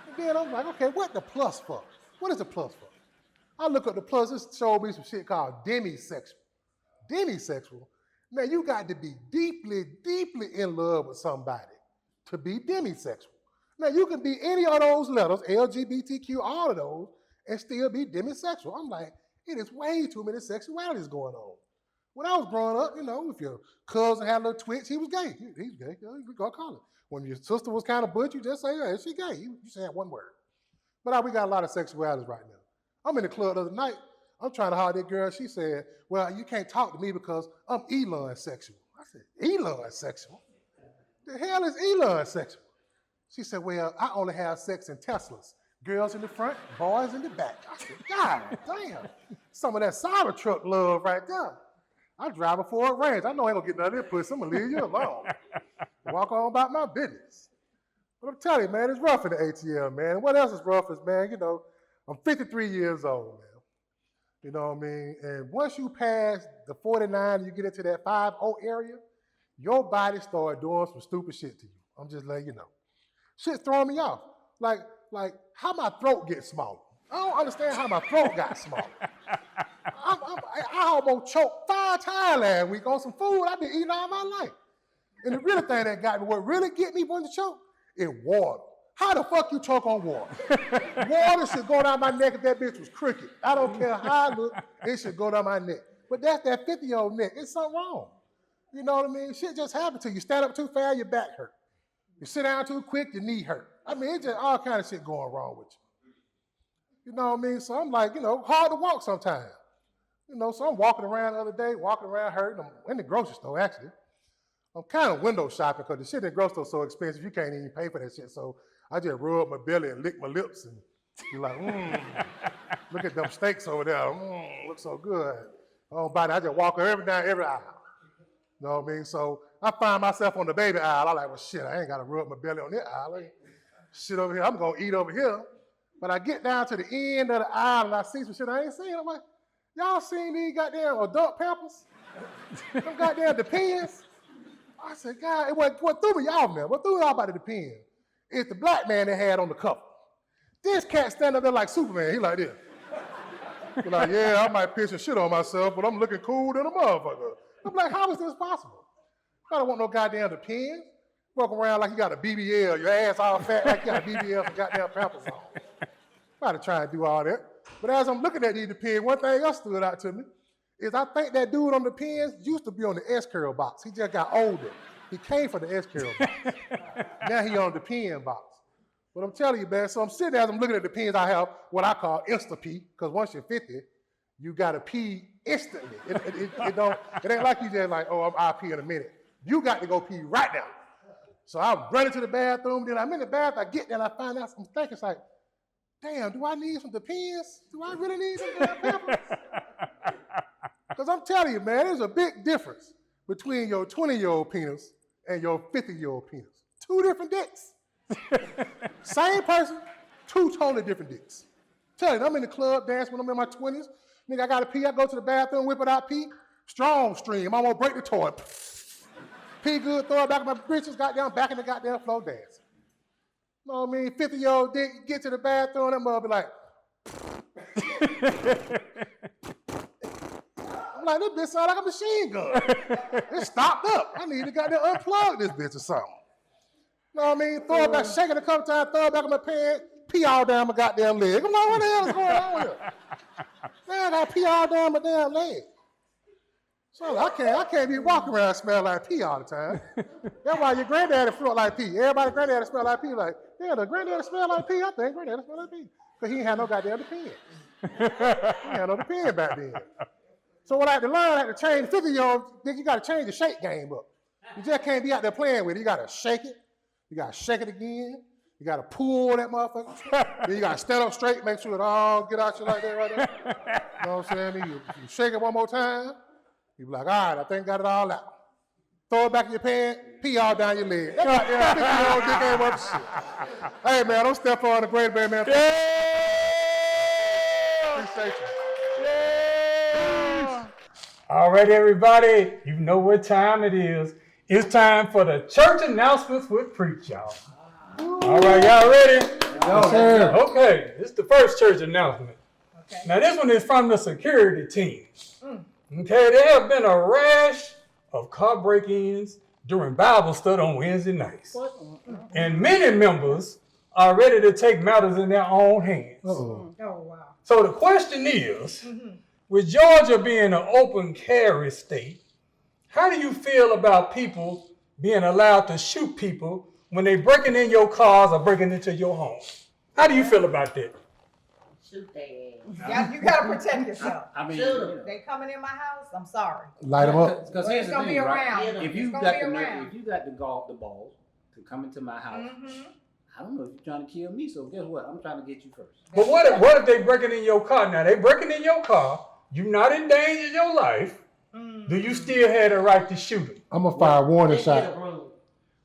And then I'm like, okay, what the plus for? What is the plus for? I look up the plus, it showed me some shit called demisexual. Demisexual? Now you got to be deeply, deeply in love with somebody to be demisexual. Now you can be any of those letters, LGBTQ, all of those, and still be demisexual. I'm like, it is way too many sexualities going on. When I was growing up, if your cousin had a little twitch, he was gay. He's gay. You go call it. When your sister was kind of butch, you just say, yeah, she gay. You say one word. But we got a lot of sexualities right now. I'm in the club the other night. I'm trying to holler at that girl. She said, well, you can't talk to me because I'm Elon sexual. I said, Elon sexual? The hell is Elon sexual? She said, well, I only have sex in Teslas. Girls in the front, boys in the back. I said, God damn. Some of that Cybertruck love right there. I drive a Ford Range. I know I ain't gonna get none of that pussy. I'm gonna leave you alone. Walk on about my business. But I'm telling you, man, it's rough in the ATL, man. What else is rough is, man, I'm 53 years old, man. You know what I mean? And once you pass the 49, you get into that 50 area, your body starts doing some stupid shit to you. I'm just letting you know. Shit's throwing me off. Like how my throat gets smaller. I don't understand how my throat got smaller. I almost choked 5 times last week on some food I've been eating all my life. And the really thing that got me, what really get me wanting to choke, is water. How the fuck you choke on water? Water should go down my neck if that bitch was crooked. I don't care how I look, it should go down my neck. But that's that 50-year-old neck. It's something wrong. You know what I mean? Shit just happened to you. You stand up too fast, your back hurt. You sit down too quick, your knee hurt. I mean, it's just all kind of shit going wrong with you. You know what I mean? So I'm like, hard to walk sometimes. So I'm walking around the other day, hurting. I'm in the grocery store, actually. I'm kind of window shopping because the shit in the grocery store is so expensive, you can't even pay for that shit. So I just rub my belly and lick my lips and be like, look at them steaks over there. Look so good. I just walk every aisle. You know what I mean? So I find myself on the baby aisle. I'm like, well, shit, I ain't got to rub my belly on that aisle. Shit over here, I'm going to eat over here. But I get down to the end of the aisle and I see some shit I ain't seen. I'm like, y'all seen these goddamn adult peppers? Them goddamn Depends? I said, God, what threw me off, man? What threw me off about the Depends? It's the black man they had on the cover. This cat stand up there like Superman. He like this. He like, yeah, I might piss and shit on myself, but I'm looking cool than a motherfucker. I'm like, how is this possible? I don't want no goddamn Depends. Walk around like you got a BBL, your ass all fat like you got a BBL and goddamn Pampers on. About to try and do all that. But as I'm looking at these Depends, one thing else stood out to me is I think that dude on the Depends used to be on the S-Curl box. He just got older. He came for the S-Curl box. Now he on the Depend box. But I'm telling you, man, so I'm sitting there as I'm looking at the Depends, I have what I call Insta-Pee, because once you're 50, you gotta pee instantly. It ain't like you just like, oh, I'll pee in a minute. You got to go pee right now. So I'm running to the bathroom, then I'm in the bathroom, I get there and I find out some things. It's like, damn, do I need some Depends? Do I really need some damn Pampers? Because I'm telling you, man, there's a big difference between your 20-year-old penis and your 50-year-old penis. Two different dicks. Same person, two totally different dicks. Tell you, I'm in the club dancing when I'm in my 20s. Nigga, I gotta pee, I go to the bathroom, whip it out, pee. Strong stream, I'm gonna break the toilet. Pee good, throw it back in my britches, goddamn, back in the goddamn floor dance. You know what I mean? 50-year-old dick, you get to the bathroom, that mother be like, I'm like, this bitch sound like a machine gun. It stopped up. I need to goddamn unplug this bitch or something. You know what I mean? Throw it back, shake it a couple times, throw it back in my pants, pee all down my goddamn leg. I'm like, what the hell is going on here? Man, I gotta pee all down my damn leg. So I can't be walking around smelling like pee all the time. That's why your granddaddy smell like pee. Everybody granddaddy smell like pee. Like, yeah, the granddaddy smell like pee. I think granddaddy smell like pee. Because he ain't had no goddamn Depends. He had no Depends back then. So what I had to learn, I had to change 50-year-old, you gotta change the shake game up. You just can't be out there playing with it. You gotta shake it. You gotta shake it again. You gotta pull that motherfucker. Then you gotta stand up straight, make sure it all get out you like that right there. You know what I'm saying? You shake it one more time. You be like, all right, I think got it all out. Throw it back in your pants, pee all down your leg. That goddamn 50-year-old dick ain't worth shit. Hey man, don't step on the great man, man. Appreciate you. Yeah. All right, everybody, you know what time it is. It's time for the church announcements with Preach, y'all. All right, y'all ready? Yes, sir. Okay, this is the first church announcement. Okay. Now, this one is from the security team. Okay, there have been a rash of car break-ins during Bible study on Wednesday nights. And many members are ready to take matters in their own hands. Oh, wow. So the question is, with Georgia being an open carry state, how do you feel about people being allowed to shoot people when they breaking in your cars or breaking into your home? How do you feel about that? Shoot their ass. Yeah, you gotta protect yourself. I mean, they coming in my house, I'm sorry. light them up. Because here's It's the gonna thing, be right? around. If you It's got gonna be the nerve, around. if you got the balls to come into my house, I don't know if you're trying to kill me. So guess what? I'm trying to get you first. But what if they breaking in your car? Now they breaking in your car. You not in danger of your life. Do you still have the right to shoot them? I'm gonna fire a warning shot.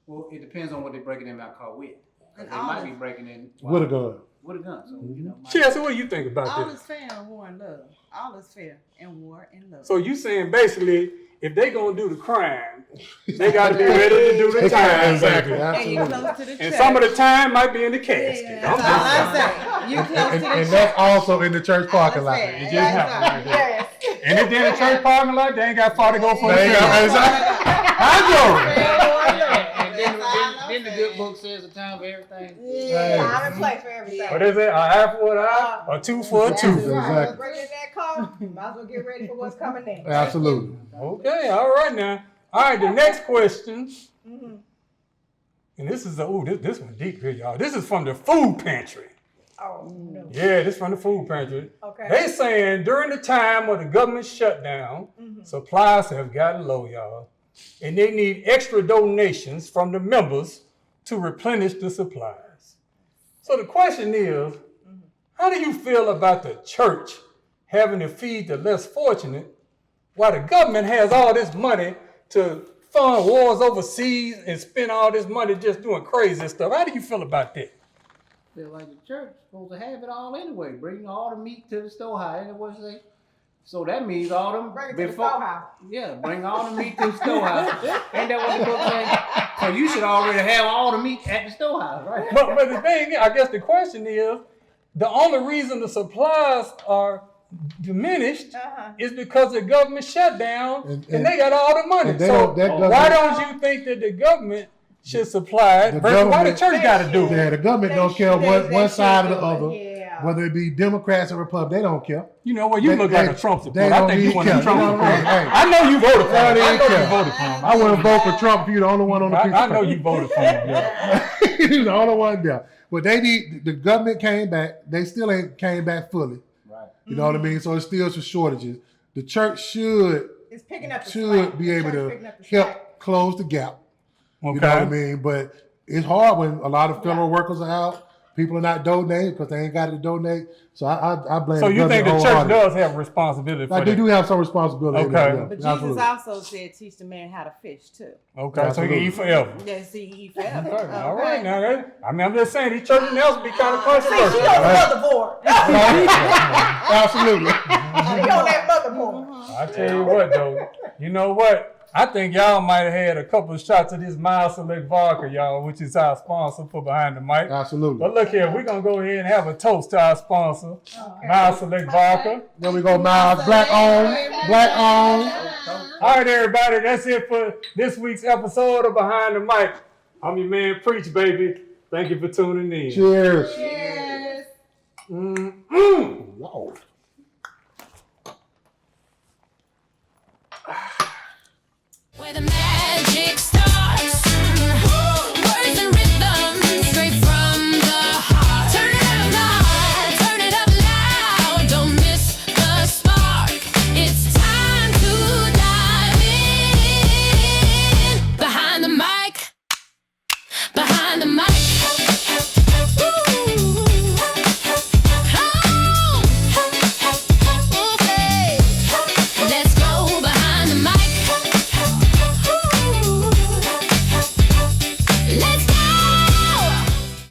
Well, it depends on what they're breaking in my car with. They might be breaking in With a gun. With a gun. So you know. Chelsea, what do you think about All this? is fair in war and love. All is fair in war and love. So you saying basically, if they gonna do the crime, they gotta be ready to do the time. Exactly. And you Absolutely. close to the And church. some of the time might be in the casket. Yeah, that's all I say. You close to the And church. that's also in the church parking lot. That's It fair. just happened. Yes. And if they're in the church parking lot, they ain't got far to go for the They ain't got- church. How Joe? And then Didn't the good book says a time for everything? Yeah, time and place for everything. What is it? An eye for an eye, a tooth for a tooth. Exactly. Bring in that car, you might as well get ready for what's coming next. Absolutely. Okay, all right now. All right, the next question. And this is this one deep here, y'all. This is from the food pantry. Oh, no. Yeah, this from the food pantry. Okay. They saying during the time of the government shutdown, supplies have gotten low, y'all. And they need extra donations from the members to replenish the supplies. So the question is, how do you feel about the church having to feed the less fortunate while the government has all this money to fund wars overseas and spend all this money just doing crazy stuff? How do you feel about that? Feel like the church supposed to have it all anyway. Bring all the meat to the storehouse. And what say? So that means all them Bring it to the storehouse. Yeah, bring all the meat to the storehouse. Ain't that what the book say? So you should already have all the meat at the storehouse, right? But the thing is, I guess the question is, the only reason the supplies are diminished is because the government shut down and they got all the money. So why don't you think that the government should supply it versus why the church got to do it? Yeah, the government don't care one side or the other, whether it be Democrats or Republicans. They don't care. You know what? You look like a Trump supporter. They I don't think you even want a care. Trump You know what supporter. I mean? I know you voted for him. I know you care. voted for him. I wouldn't vote for Trump if you're the only one on the piece of I know paper. you voted for him. Yeah. He's the only one there. But they need, the government came back. They still ain't came back fully. Right. You know what I mean? So it's still some shortages. The church should be able to help close the gap. You know what I mean? But it's hard when a lot of federal workers are out. People are not donating because they ain't got to donate. So I blame. So you think the church wholeheartedly. does have responsibility for Like that? they do have some responsibility. Okay. But Jesus Absolutely. also said, teach the man how to fish too. Okay, so you can eat forever. Yes, he eat forever. Okay, all right, now I'm just saying these churches else be kind of controversial. See, she on the motherboard. Absolutely. She on that motherboard. I tell you what though, you know what? I think y'all might have had a couple of shots of this Mild Select Vodka, y'all, which is our sponsor for Behind the Mic. Absolutely. But look here, we're going to go ahead and have a toast to our sponsor, Mild Select Vodka. There we go, Miles. Black on. Black on. All right, everybody, that's it for this week's episode of Behind the Mic. I'm your man, Preach, baby. Thank you for tuning in. Cheers. Cheers. Lord. Where the magic starts. Words and rhythm straight from the heart. Turn it up loud. Don't miss the spark. It's time to dive in. Behind the mic. Behind the mic.